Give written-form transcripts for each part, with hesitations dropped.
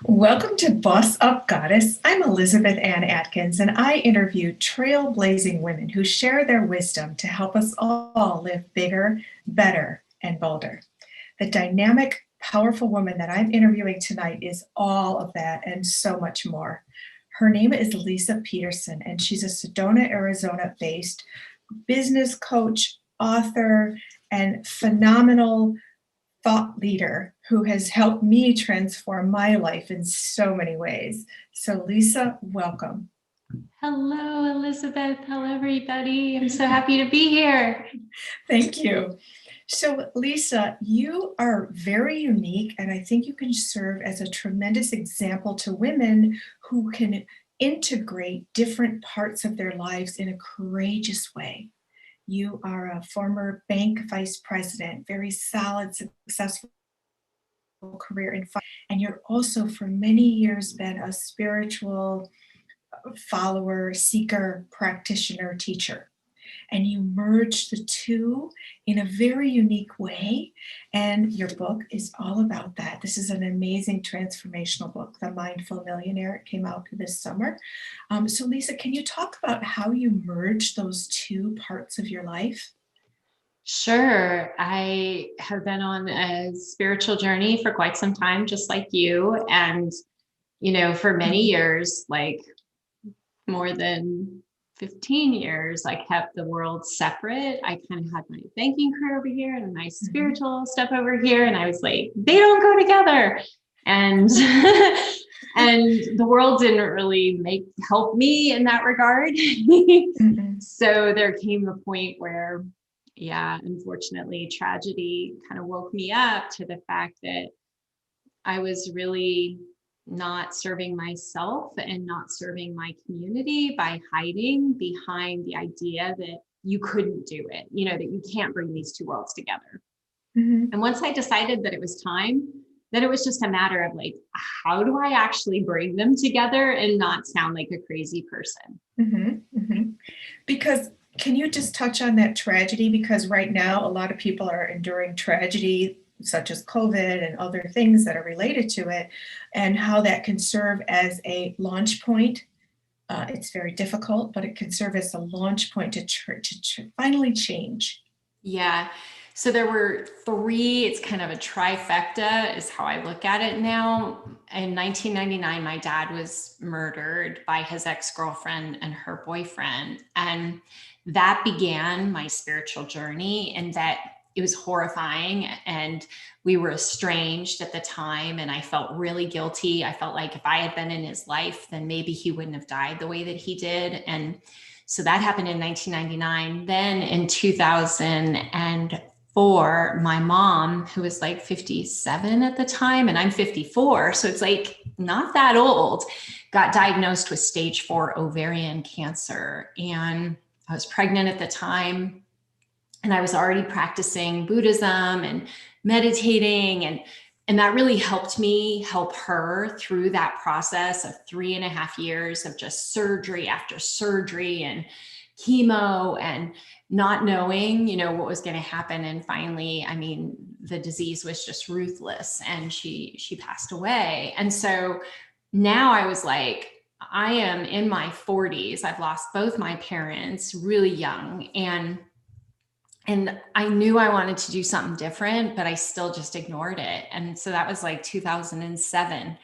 Welcome to Boss Up Goddess. I'm Elizabeth Ann Atkins, and I interview trailblazing women who share their wisdom to help us all live bigger, better, and bolder. The dynamic, powerful woman that I'm interviewing tonight is all of that and so much more. Her name is Leisa Peterson, and she's a Sedona, Arizona based business coach, author, and phenomenal thought leader who has helped me transform my life in so many ways. So, Leisa, welcome. Hello, Elizabeth. Hello, everybody. I'm so happy to be here. Thank you. So, Leisa, you are very unique, and I think you can serve as a tremendous example to women who can integrate different parts of their lives in a courageous way. You are a former bank vice president, very solid, successful career in finance, and you're also for many years been a spiritual follower, seeker, practitioner, teacher. And you merge the two in a very unique way. And your book is all about that. This is an amazing transformational book, The Mindful Millionaire. It came out this summer. So, Leisa, can you talk about how you merge those two parts of your life? Sure. I have been on a spiritual journey for quite some time, just like you. And, for many years, like more than 15 years, I kept the world separate. I kind of had my banking career over here and my spiritual stuff over here. And I was like, they don't go together. And and the world didn't really help me in that regard. So there came a point where, unfortunately, tragedy kind of woke me up to the fact that I was really not serving myself and not serving my community by hiding behind the idea that you couldn't do it, that you can't bring these two worlds together. And once I decided that it was time, then it was just a matter of like, how do I actually bring them together and not sound like a crazy person? Because can you just touch on that tragedy? Because right now, a lot of people are enduring tragedy, such as COVID and other things that are related to it, and how that can serve as a launch point. It's very difficult, but it can serve as a launch point to finally change. Yeah. So there were three, it's kind of a trifecta is how I look at it now. In 1999, my dad was murdered by his ex-girlfriend and her boyfriend. And that began my spiritual journey, and that it was horrifying. And we were estranged at the time. And I felt really guilty. I felt like if I had been in his life, then maybe he wouldn't have died the way that he did. And so that happened in 1999. Then in 2004, my mom, who was like 57 at the time, and I'm 54, so it's like not that old, got diagnosed with stage 4 ovarian cancer. And I was pregnant at the time, and I was already practicing Buddhism and meditating, and that really helped me help her through that process of 3.5 years of just surgery after surgery and chemo and not knowing, what was going to happen. And finally, the disease was just ruthless, and she passed away. And so now I was like, I am in my 40s. I've lost both my parents really young. And I knew I wanted to do something different, but I still just ignored it. And so that was like 2007.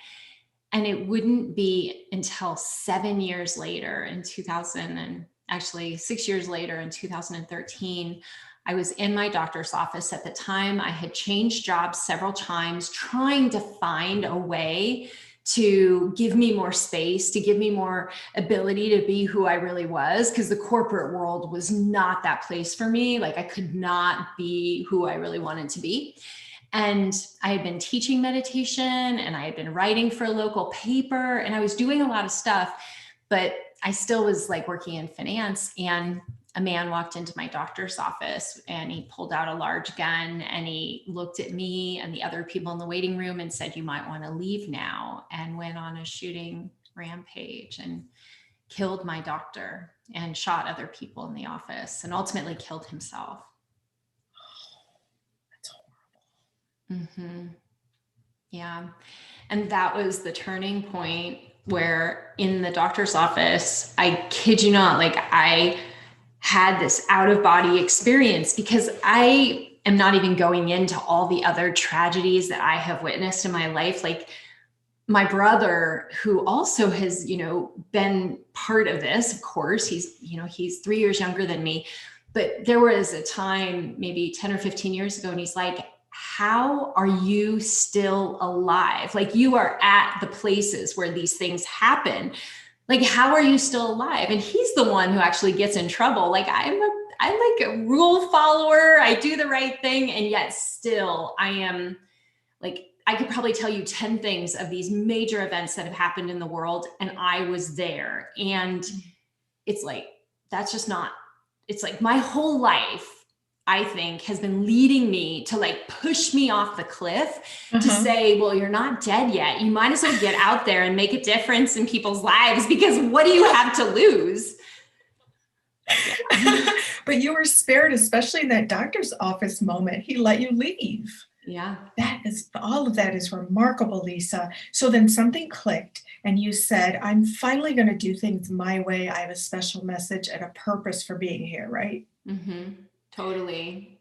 And it wouldn't be until 7 years later in 2000, and actually 6 years later in 2013, I was in my doctor's office. At the time, I had changed jobs several times, trying to find a way to give me more space, to give me more ability to be who I really was, because the corporate world was not that place for me. Like I could not be who I really wanted to be. And I had been teaching meditation, and I had been writing for a local paper, and I was doing a lot of stuff, but I still was like working in finance. And a man walked into my doctor's office, and he pulled out a large gun, and he looked at me and the other people in the waiting room and said, "You might want to leave now," and went on a shooting rampage and killed my doctor and shot other people in the office and ultimately killed himself. That's horrible. Mm-hmm. Yeah. And that was the turning point where in the doctor's office, I kid you not, like I had this out of body experience because I am not even going into all the other tragedies that I have witnessed in my life. Like my brother, who also has, been part of this, of course, he's 3 years younger than me, but there was a time maybe 10 or 15 years ago, and he's like, how are you still alive? Like you are at the places where these things happen. Like, how are you still alive? And he's the one who actually gets in trouble. Like I'm like a rule follower. I do the right thing. And yet still I am like, I could probably tell you 10 things of these major events that have happened in the world. And I was there. And it's like, that's just not, it's like my whole life, I think, has been leading me to like push me off the cliff to say, well, you're not dead yet. You might as well get out there and make a difference in people's lives, because what do you have to lose? Yeah. But you were spared, especially in that doctor's office moment. He let you leave. Yeah. All of that is remarkable, Leisa. So then something clicked and you said, I'm finally going to do things my way. I have a special message and a purpose for being here, right? Mm-hmm. Totally.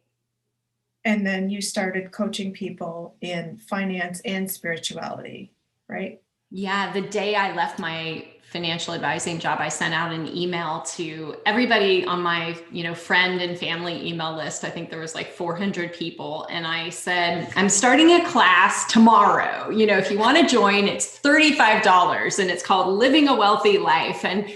And then you started coaching people in finance and spirituality, right? Yeah. The day I left my financial advising job, I sent out an email to everybody on my, friend and family email list. I think there was like 400 people. And I said, I'm starting a class tomorrow. If you want to join, it's $35 and it's called Living a Wealthy Life. And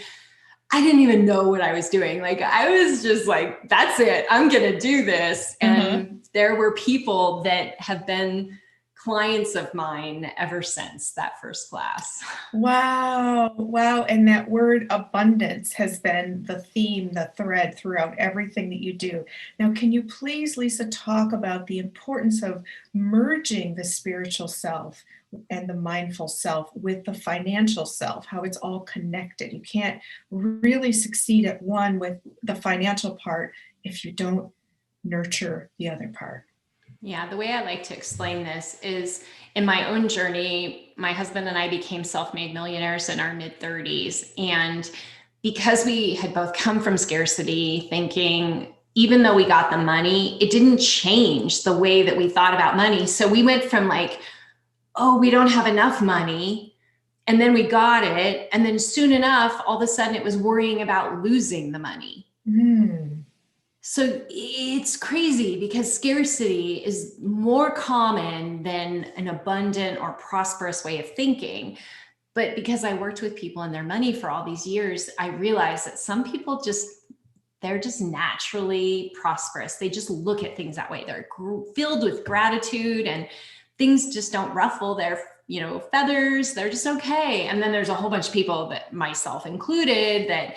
I didn't even know what I was doing. Like, I was just like, that's it. I'm going to do this. And there were people that have been clients of mine ever since that first class. Wow. Wow. And that word abundance has been the theme, the thread throughout everything that you do. Now, can you please, Leisa, talk about the importance of merging the spiritual self and the mindful self with the financial self, how it's all connected? You can't really succeed at one with the financial part if you don't nurture the other part. Yeah, the way I like to explain this is in my own journey, my husband and I became self-made millionaires in our mid-30s. And because we had both come from scarcity thinking, even though we got the money, it didn't change the way that we thought about money. So we went from like, oh, we don't have enough money. And then we got it. And then soon enough, all of a sudden it was worrying about losing the money. So it's crazy because scarcity is more common than an abundant or prosperous way of thinking. But because I worked with people and their money for all these years, I realized that some people they're just naturally prosperous. They just look at things that way. They're filled with gratitude and things just don't ruffle their, feathers. They're just okay. And then there's a whole bunch of people, that myself included, that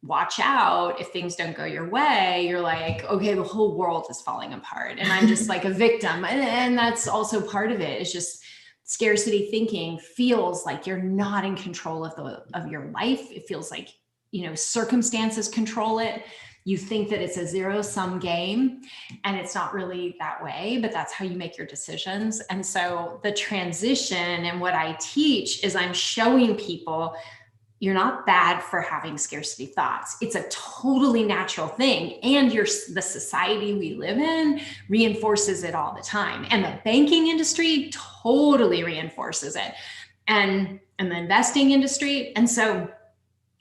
watch out. If things don't go your way, you're like, okay, the whole world is falling apart and I'm just like a victim. And that's also part of it. It's just scarcity thinking feels like you're not in control of your life. It feels like, circumstances control it. You think that it's a zero-sum game, and it's not really that way, but that's how you make your decisions. And so the transition and what I teach is I'm showing people you're not bad for having scarcity thoughts. It's a totally natural thing. And the society we live in reinforces it all the time. And the banking industry totally reinforces it. And the investing industry. And so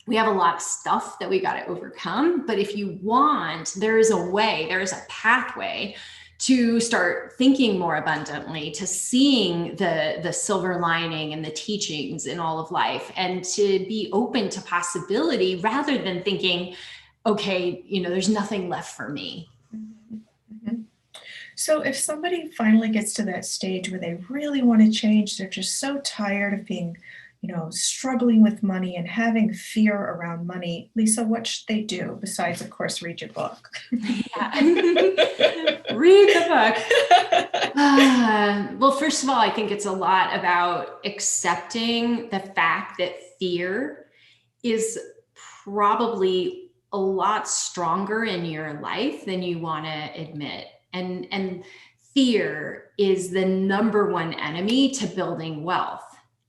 we have a lot of stuff that we got to overcome. But if you want, there is a pathway to start thinking more abundantly, to seeing the silver lining and the teachings in all of life, and to be open to possibility rather than thinking, okay, there's nothing left for me. So if somebody finally gets to that stage where they really want to change, they're just so tired of being, struggling with money and having fear around money, Leisa, what should they do besides, of course, read your book? Yeah. Read the book. Well, first of all, I think it's a lot about accepting the fact that fear is probably a lot stronger in your life than you want to admit. And fear is the number one enemy to building wealth.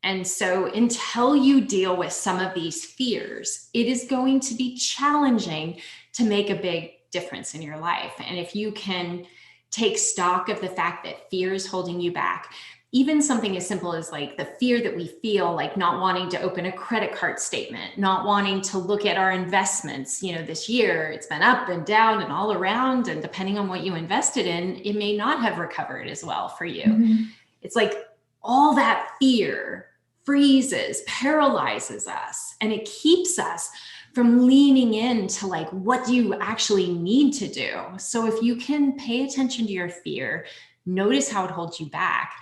And so until you deal with some of these fears, it is going to be challenging to make a big difference in your life. And if you can take stock of the fact that fear is holding you back, even something as simple as like the fear that we feel, like not wanting to open a credit card statement, not wanting to look at our investments. This year it's been up and down and all around. And depending on what you invested in, it may not have recovered as well for you. Mm-hmm. It's like all that fear freezes, paralyzes us, and it keeps us from leaning into like, what do you actually need to do? So if you can pay attention to your fear, notice how it holds you back,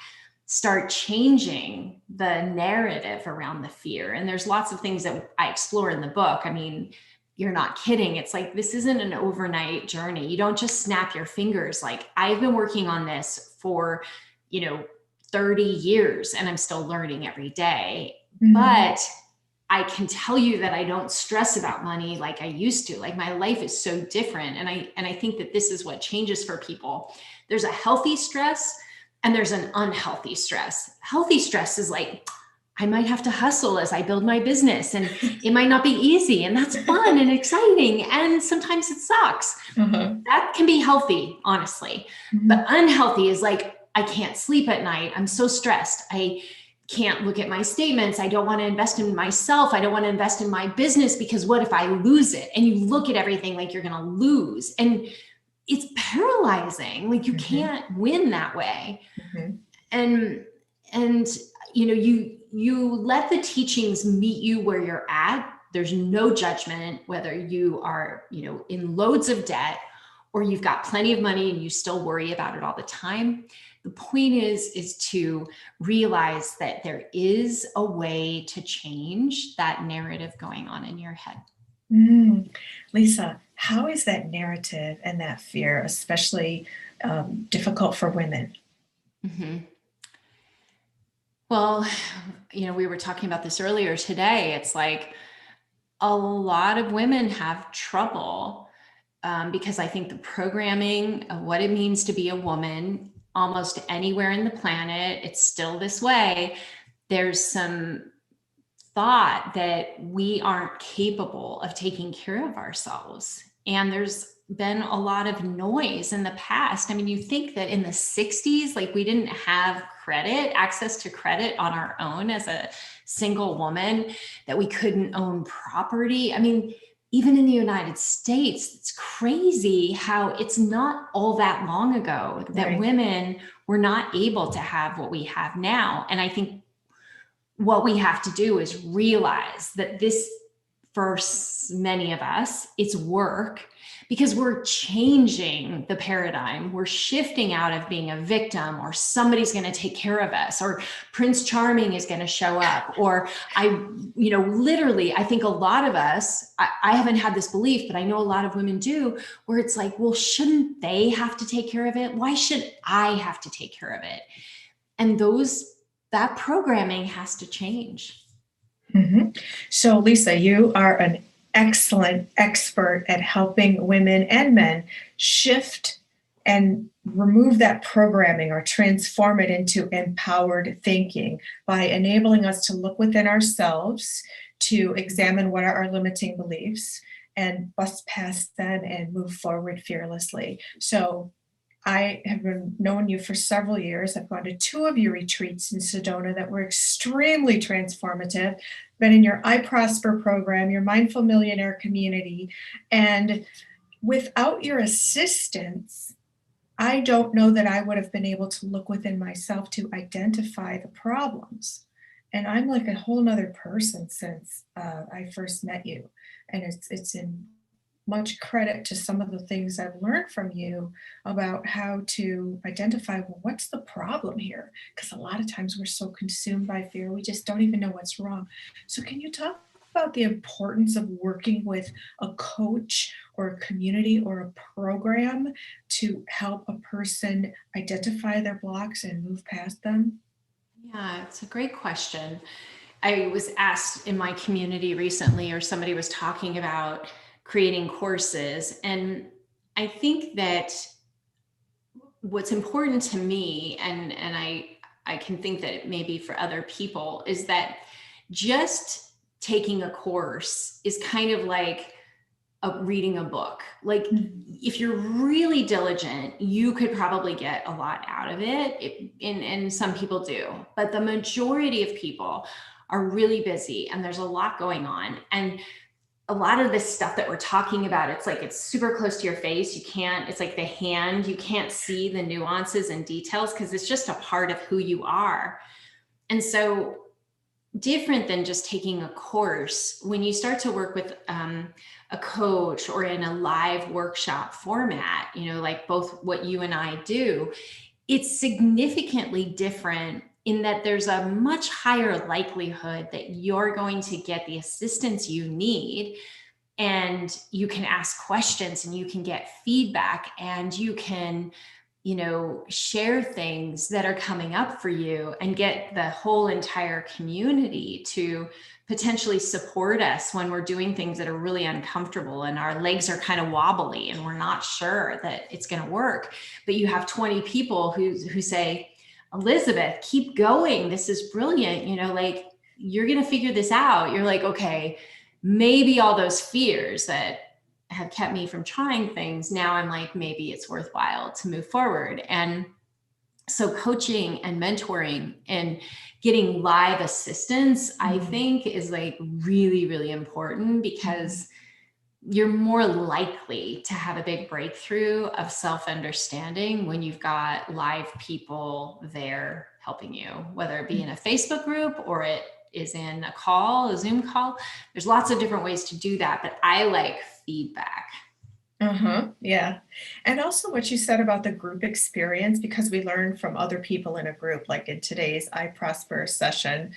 start changing the narrative around the fear. And there's lots of things that I explore in the book. I mean, you're not kidding. It's like, this isn't an overnight journey. You don't just snap your fingers. Like, I've been working on this for, 30 years and I'm still learning every day. Mm-hmm. But I can tell you that I don't stress about money like I used to. Like, my life is so different. And I think that this is what changes for people. There's a healthy stress and there's an unhealthy stress. Healthy stress is like, I might have to hustle as I build my business and it might not be easy, and that's fun and exciting. And sometimes it sucks. Mm-hmm. That can be healthy, honestly. Mm-hmm. But unhealthy is like, I can't sleep at night. I'm so stressed. I can't look at my statements. I don't want to invest in myself. I don't want to invest in my business because what if I lose it? And you look at everything like you're going to lose. And it's paralyzing. Like, you mm-hmm. can't win that way. Mm-hmm. And you let the teachings meet you where you're at. There's no judgment, whether you are, in loads of debt or you've got plenty of money and you still worry about it all the time. The point is to realize that there is a way to change that narrative going on in your head. Leisa, how is that narrative and that fear especially difficult for women? Mm-hmm. Well, we were talking about this earlier today. It's like a lot of women have trouble because I think the programming of what it means to be a woman almost anywhere in the planet, it's still this way. There's some thought that we aren't capable of taking care of ourselves. And there's been a lot of noise in the past. I mean, you think that in the 60s, like, we didn't have access to credit on our own as a single woman, that we couldn't own property. I mean, even in the United States, it's crazy how it's not all that long ago that right. women were not able to have what we have now. And I think what we have to do is realize that this, for many of us, it's work, because we're changing the paradigm. We're shifting out of being a victim, or somebody's going to take care of us, or Prince Charming is going to show up, or literally, I think a lot of us, I haven't had this belief, but I know a lot of women do, where it's like, well, shouldn't they have to take care of it? Why should I have to take care of it? And that programming has to change. Mm-hmm. So Leisa, you are an excellent expert at helping women and men shift and remove that programming or transform it into empowered thinking by enabling us to look within ourselves, to examine what are our limiting beliefs and bust past them and move forward fearlessly. So I have known you for several years. I've gone to 2 of your retreats in Sedona that were extremely transformative. Been in your I Prosper program, your Mindful Millionaire community. And without your assistance, I don't know that I would have been able to look within myself to identify the problems. And I'm like a whole nother person since I first met you. And it's in much credit to some of the things I've learned from you about how to identify, well, what's the problem here? Because a lot of times we're so consumed by fear, we just don't even know what's wrong. So can you talk about the importance of working with a coach or a community or a program to help a person identify their blocks and move past them? Yeah, it's a great question. I was asked in my community recently, or somebody was talking about creating courses. And I think that what's important to me, and I can think that it may be for other people, is that just taking a course is kind of like reading a book. Like if you're really diligent, you could probably get a lot out of it. And some people do, but the majority of people are really busy and there's a lot going on. And a lot of this stuff that we're talking about, it's like, it's super close to your face. It's like the hand, you can't see the nuances and details because it's just a part of who you are. And so different than just taking a course, when you start to work with a coach or in a live workshop format, like both what you and I do, it's significantly different in that there's a much higher likelihood that you're going to get the assistance you need, and you can ask questions and you can get feedback and you can share things that are coming up for you and get the whole entire community to potentially support us when we're doing things that are really uncomfortable and our legs are kind of wobbly and we're not sure that it's going to work. But you have 20 people who say, Elizabeth, keep going. This is brilliant. Like, you're going to figure this out. You're like, okay, maybe all those fears that have kept me from trying things, now I'm like, maybe it's worthwhile to move forward. And so coaching and mentoring and getting live assistance, I think, is like really, really important, because you're more likely to have a big breakthrough of self-understanding when you've got live people there helping you, whether it be in a Facebook group or it is in a Zoom call. There's lots of different ways to do that, but I like feedback. Yeah. And also what you said about the group experience, because we learn from other people in a group, like in today's I Prosper session,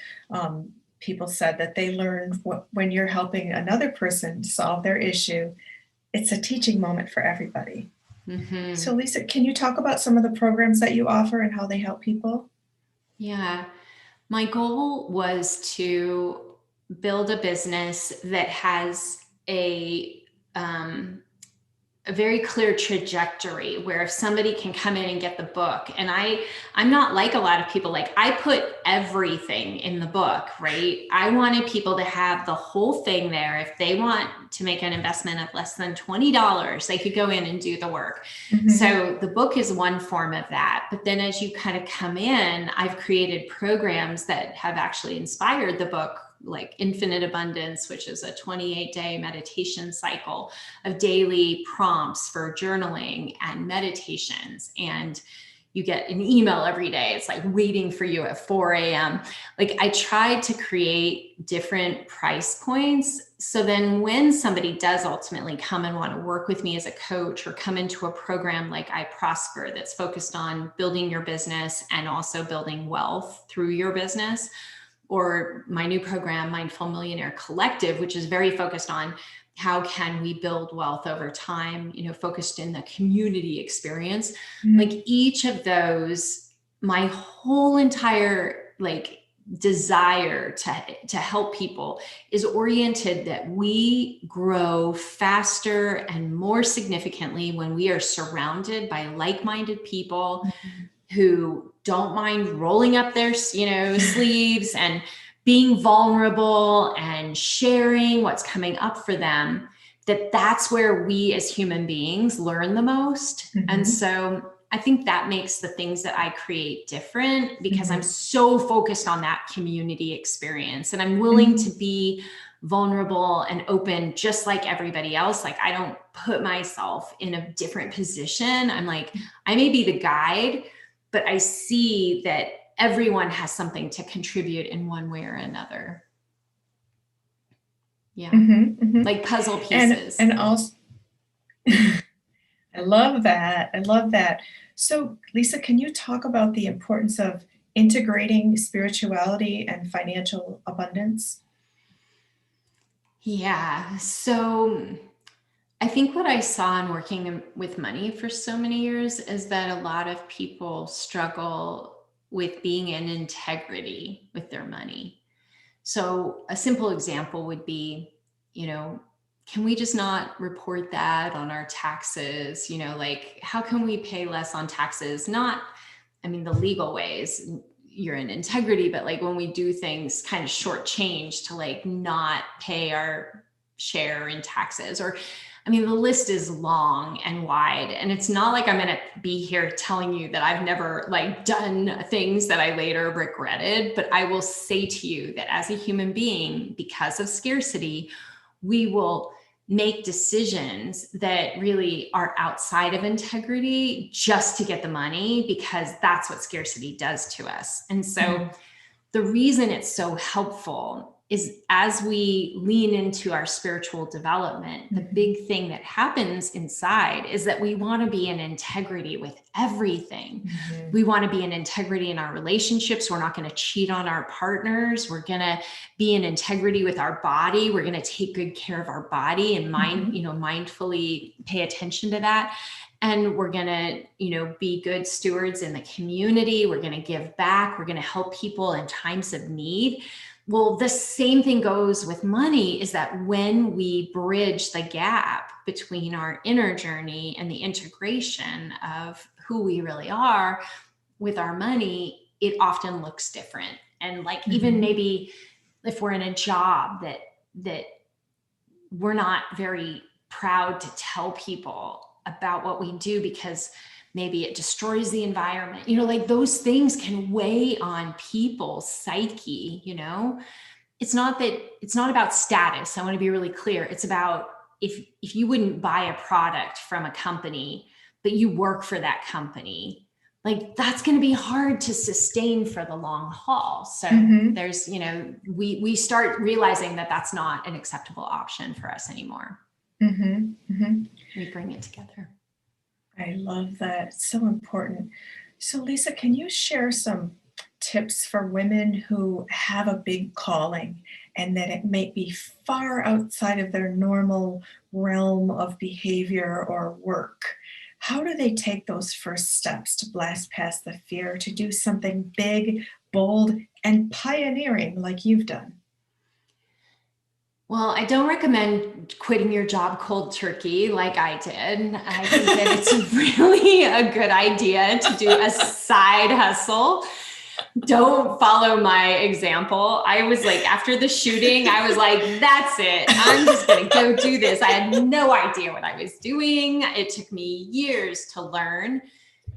people said that they learned when you're helping another person solve their issue, it's a teaching moment for everybody. So Leisa, can you talk about some of the programs that you offer and how they help people? Yeah. My goal was to build a business that has a very clear trajectory, where if somebody can come in and get the book, and I'm not like a lot of people, like I put everything in the book, right? I wanted people to have the whole thing there. If they want to make an investment of less than $20, they could go in and do the work. So the book is one form of that. But then as you kind of come in, I've created programs that have actually inspired the book, like Infinite Abundance, which is a 28-day meditation cycle of daily prompts for journaling and meditations. And you get an email every day. It's like waiting for you at 4 a.m. Like, I tried to create different price points. So then when somebody does ultimately come and want to work with me as a coach, or come into a program like I Prosper, that's focused on building your business and also building wealth through your business, or my new program, Mindful Millionaire Collective, which is very focused on how can we build wealth over time, focused in the community experience. Like, each of those, my whole entire desire to help people is oriented that we grow faster and more significantly when we are surrounded by like-minded people who don't mind rolling up their, sleeves and being vulnerable and sharing what's coming up for them. That's where we as human beings learn the most. And so I think that makes the things that I create different, because I'm so focused on that community experience, and I'm willing to be vulnerable and open just like everybody else. Like, I don't put myself in a different position. I'm like, I may be the guide, but I see that everyone has something to contribute in one way or another. Yeah. Like puzzle pieces. And also, I love that. I love that. So Leisa, can you talk about the importance of integrating spirituality and financial abundance? Yeah. So I think what I saw in working with money for so many years is that a lot of people struggle with being in integrity with their money. So a simple example would be, can we just not report that on our taxes? You know, like, how can we pay less on taxes? Not, I mean, the legal ways, you're in integrity, but like when we do things kind of shortchange to like not pay our share in taxes, or, I mean, the list is long and wide, and it's not like I'm going to be here telling you that I've never like done things that I later regretted, but I will say to you that as a human being, because of scarcity, we will make decisions that really are outside of integrity just to get the money, because that's what scarcity does to us. And so the reason it's so helpful is as we lean into our spiritual development, the big thing that happens inside is that we want to be in integrity with everything. We want to be in integrity in our relationships. We're not going to cheat on our partners. We're going to be in integrity with our body. We're going to take good care of our body and mindfully pay attention to that. And we're going to, be good stewards in the community. We're going to give back. We're going to help people in times of need. Well, the same thing goes with money, is that when we bridge the gap between our inner journey and the integration of who we really are with our money, it often looks different. And like, even maybe if we're in a job that we're not very proud to tell people about what we do because maybe it destroys the environment, like those things can weigh on people's psyche. It's not about status. I want to be really clear. It's about if you wouldn't buy a product from a company, but you work for that company, like that's going to be hard to sustain for the long haul. So there's, we start realizing that that's not an acceptable option for us anymore. We bring it together. I love that. It's so important. So, Leisa, can you share some tips for women who have a big calling and that it may be far outside of their normal realm of behavior or work? How do they take those first steps to blast past the fear, to do something big, bold, and pioneering like you've done? Well, I don't recommend quitting your job cold turkey like I did. I think that it's really a good idea to do a side hustle. Don't follow my example. I was like, after the shooting, I was like, that's it. I'm just going to go do this. I had no idea what I was doing. It took me years to learn.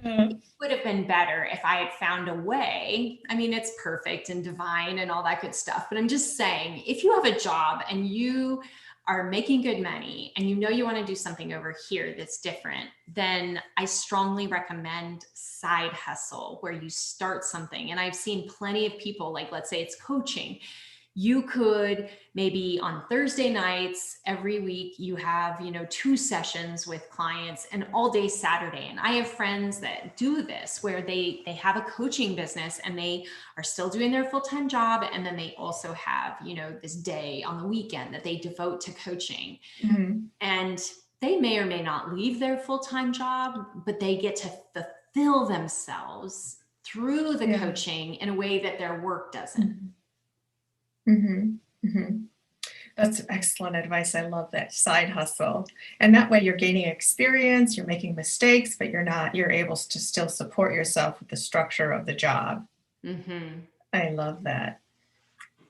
It would have been better if I had found a way. I mean, it's perfect and divine and all that good stuff, but I'm just saying, if you have a job and you are making good money and you want to do something over here that's different, then I strongly recommend side hustle, where you start something. And I've seen plenty of people, like, let's say it's coaching. You could maybe on Thursday nights every week, you have, 2 sessions with clients, and all day Saturday. And I have friends that do this, where they have a coaching business and they are still doing their full-time job. And then they also have, this day on the weekend that they devote to coaching. And they may or may not leave their full-time job, but they get to fulfill themselves through the coaching in a way that their work doesn't. That's excellent advice. I love that, side hustle. And that way you're gaining experience, you're making mistakes, but you're able to still support yourself with the structure of the job. I love that.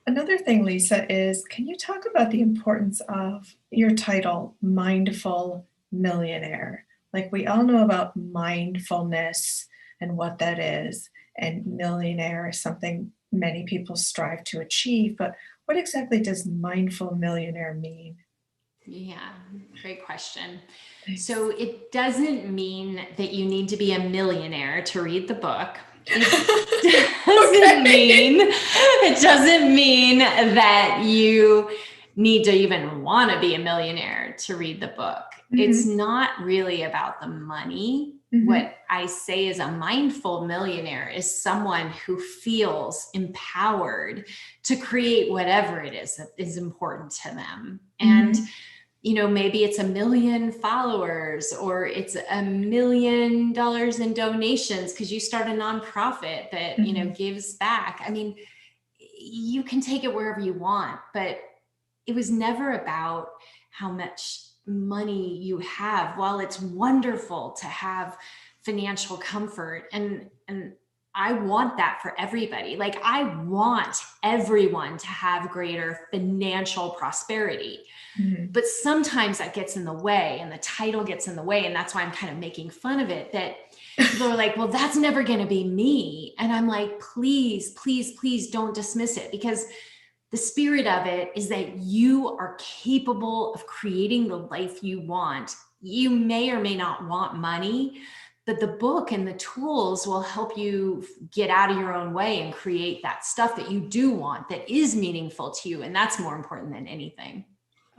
Another thing, Leisa, is can you talk about the importance of your title, Mindful Millionaire? Like, we all know about mindfulness and what that is, and millionaire is something many people strive to achieve, but what exactly does mindful millionaire mean? Yeah, great question. So it doesn't mean that you need to be a millionaire to read the book. It doesn't mean that you need to even want to be a millionaire to read the book. It's not really about the money. What I say is a mindful millionaire is someone who feels empowered to create whatever it is that is important to them. And, maybe it's 1 million followers, or it's $1 million in donations because you start a nonprofit that, gives back. I mean, you can take it wherever you want, but it was never about how much money you have. While it's wonderful to have financial comfort, and I want that for everybody. Like, I want everyone to have greater financial prosperity. Mhm. But sometimes that gets in the way, and the title gets in the way. And that's why I'm kind of making fun of it, that people are like, well, that's never going to be me. And I'm like, please, please, please don't dismiss it, because the spirit of it is that you are capable of creating the life you want. You may or may not want money, but the book and the tools will help you get out of your own way and create that stuff that you do want, that is meaningful to you. And that's more important than anything.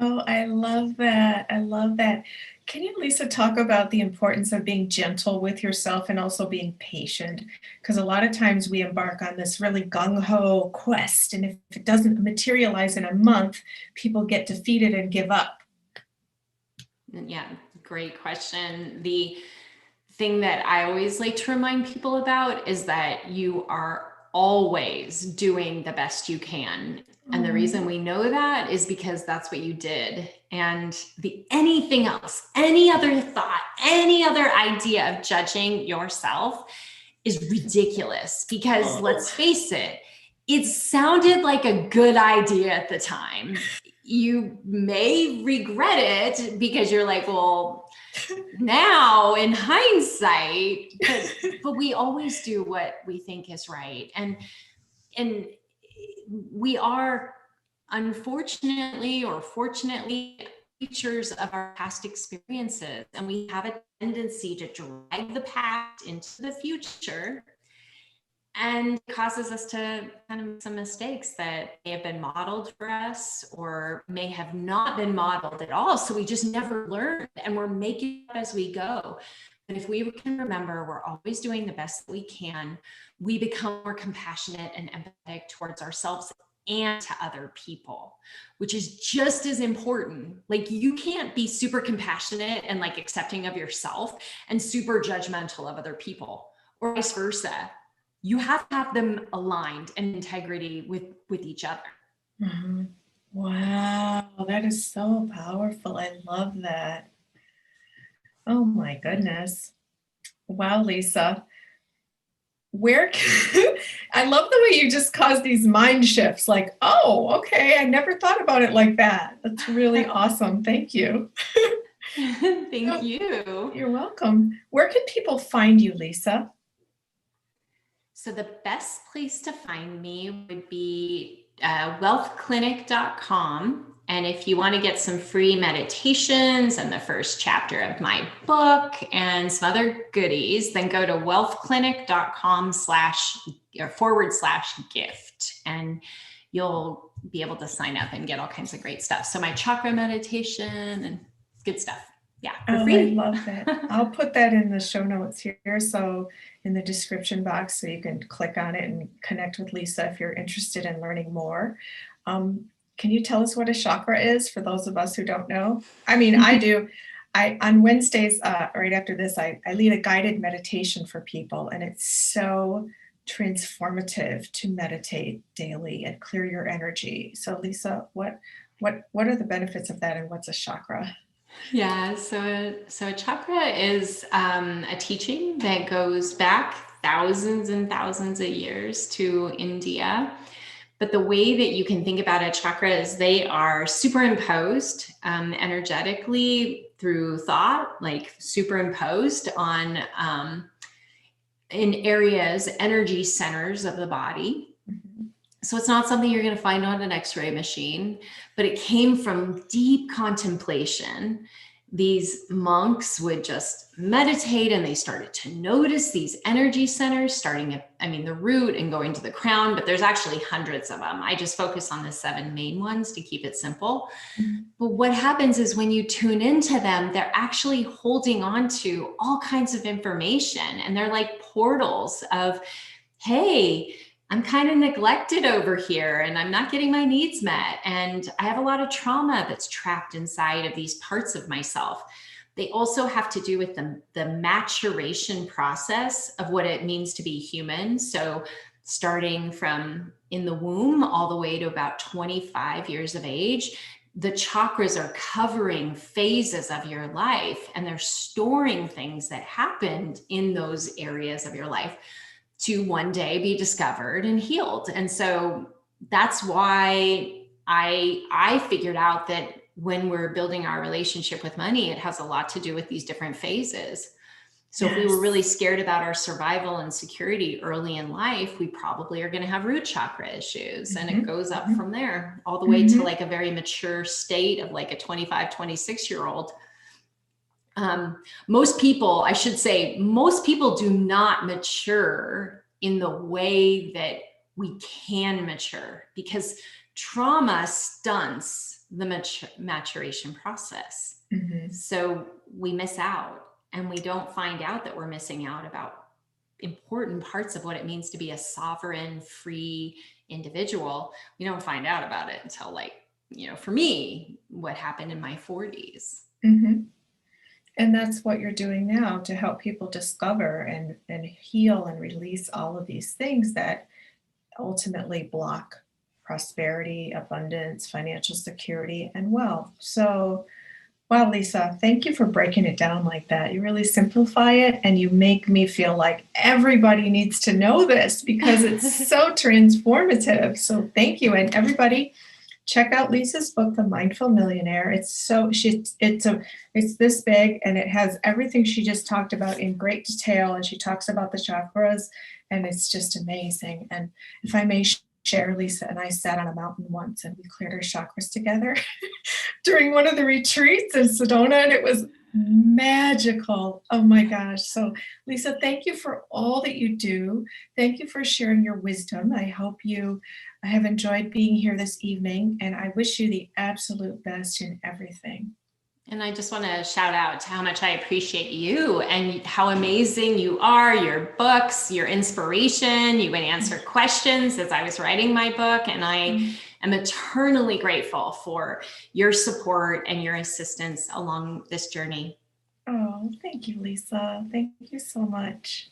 Oh, I love that. I love that. Can you, Lisa, talk about the importance of being gentle with yourself and also being patient? Because a lot of times we embark on this really gung-ho quest, and if it doesn't materialize in a month, people get defeated and give up. Yeah, great question. The thing that I always like to remind people about is that you are always doing the best you can. And the reason we know that is because that's what you did. And anything else, any other thought, any other idea of judging yourself is ridiculous, because let's face it, it sounded like a good idea at the time. You may regret it because you're like, well, now in hindsight, but we always do what we think is right. And we are, unfortunately or fortunately, creatures of our past experiences, and we have a tendency to drag the past into the future, and it causes us to kind of make some mistakes that may have been modeled for us or may have not been modeled at all. So we just never learned, and we're making it up as we go. But if we can remember, we're always doing the best that we can, we become more compassionate and empathetic towards ourselves and to other people, which is just as important. Like, you can't be super compassionate and like accepting of yourself and super judgmental of other people, or vice versa. You have to have them aligned and integrity with each other. Mm-hmm. Wow, that is so powerful. I love that. Oh my goodness. Wow, Lisa. Where can, I love the way you just caused these mind shifts, like, oh, okay, I never thought about it like that. That's really awesome. Thank you. Thank you. You're welcome. Where can people find you, Lisa? So the best place to find me would be WealthClinic.com. And if you want to get some free meditations and the first chapter of my book and some other goodies, then go to wealthclinic.com/gift, and you'll be able to sign up and get all kinds of great stuff. So my chakra meditation and good stuff. Yeah, for free. I love that. I'll put that in the show notes here. So in the description box, so you can click on it and connect with Lisa if you're interested in learning more. Can you tell us what a chakra is for those of us who don't know? I mean, I do. On Wednesdays, right after this, I lead a guided meditation for people, and it's so transformative to meditate daily and clear your energy. So Lisa, what are the benefits of that, and what's a chakra? Yeah, so a chakra is a teaching that goes back thousands and thousands of years to India. But the way that you can think about a chakra is they are superimposed energetically through thought, like superimposed on in areas, energy centers of the body. Mhm. So it's not something you're going to find on an X-ray machine, but it came from deep contemplation. These monks would just meditate, and they started to notice these energy centers starting at, the root and going to the crown, but there's actually hundreds of them. I just focus on the 7 main ones to keep it simple. Mhm. But what happens is when you tune into them, they're actually holding on to all kinds of information, and they're like portals of, hey, I'm kind of neglected over here and I'm not getting my needs met. And I have a lot of trauma that's trapped inside of these parts of myself. They also have to do with the maturation process of what it means to be human. So starting from in the womb all the way to about 25 years of age, the chakras are covering phases of your life, and they're storing things that happened in those areas of your life to one day be discovered and healed. And so that's why I figured out that when we're building our relationship with money, it has a lot to do with these different phases. So if we were really scared about our survival and security early in life, we probably are going to have root chakra issues. And it goes up from there all the way to like a very mature state of like a 25, 26-year-old. Most people, I should say, most people do not mature in the way that we can mature, because trauma stunts the maturation process. So we miss out. And we don't find out that we're missing out about important parts of what it means to be a sovereign, free individual. We don't find out about it until, like, for me, what happened in my 40s. And that's what you're doing now, to help people discover and heal and release all of these things that ultimately block prosperity, abundance, financial security, and wealth. So, wow, Leisa, thank you for breaking it down like that. You really simplify it, and you make me feel like everybody needs to know this, because it's so transformative. So thank you. And everybody, check out Lisa's book, The Mindful Millionaire. It's this big, and it has everything she just talked about in great detail. And she talks about the chakras, and it's just amazing. And if I may share, Leisa and I sat on a mountain once, and we cleared our chakras together during one of the retreats in Sedona, and it was magical. Oh my gosh. So Leisa, thank you for all that you do. Thank you for sharing your wisdom. I hope you have enjoyed being here this evening, and I wish you the absolute best in everything. And I just want to shout out to how much I appreciate you and how amazing you are, your books, your inspiration. You would answer questions as I was writing my book. And I am eternally grateful for your support and your assistance along this journey. Oh, thank you, Leisa. Thank you so much.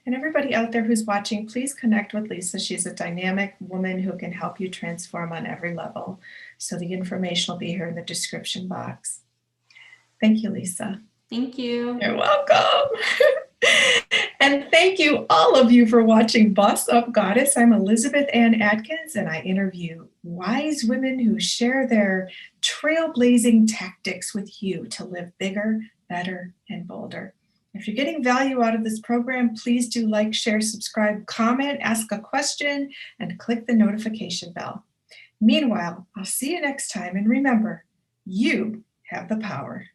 And everybody out there who's watching, please connect with Leisa. She's a dynamic woman who can help you transform on every level. So the information will be here in the description box. Thank you, Leisa. Thank you. You're welcome. And thank you, all of you, for watching Boss Up Goddess. I'm Elizabeth Ann Atkins, and I interview wise women who share their trailblazing tactics with you to live bigger, better, and bolder. If you're getting value out of this program, please do like, share, subscribe, comment, ask a question, and click the notification bell. Meanwhile, I'll see you next time, and remember, you have the power.